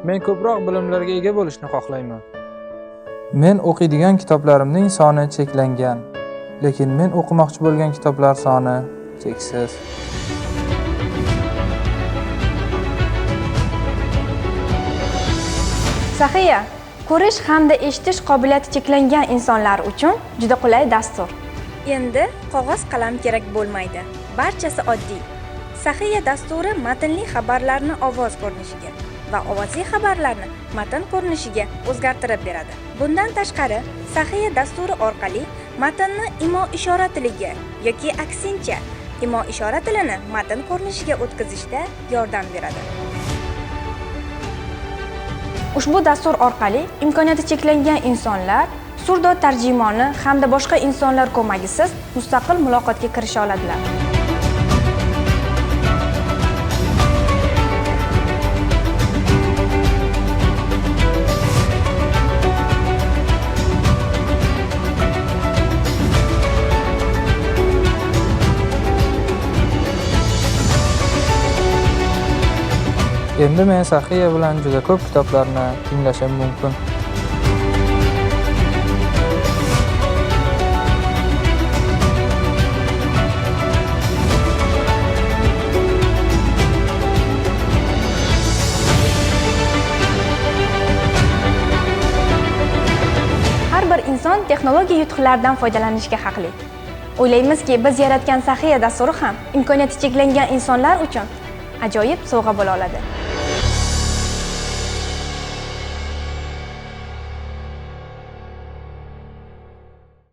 Men ko'proq bilimlarga ega bo'lishni xohlayman. Men o'qiydigan kitoblarimning soni cheklangan, lekin men o'qimoqchi bo'lgan kitoblar soni cheksiz. Saxiya, ko'rish hamda eshitish qobiliyati cheklangan insonlar uchun juda qulay dastur. Endi qog'oz qalam kerak bo'lmaydi. Barchasi oddiy. Saxiya dasturi matnli xabarlarni ovoz ko'rinishiga va ovozli xabarlarni matn ko'rinishiga o'zgartirib beradi. Bundan tashqari, Saxiya dasturi orqali matnni imo-ishora tiliga yoki aksincha imo-ishora tilini matn ko'rinishiga o'tkazishda yordam beradi. Ushbu dastur orqali imkoniyati cheklangan insonlar surdo tarjimoni hamda boshqa insonlar ko'magisiz mustaqil muloqotga kirisha oladilar. Endi men Saxiya bilan juda ko'p kitoblarni tinglashim mumkin. Har bir inson texnologiya yutuqlaridan foydalanishga haqli. O'ylaymizki, biz yaratgan Saxiya dasturi ham imkoniyati cheklangan insonlar uchun ajoyib sovg'a bo'la oladi.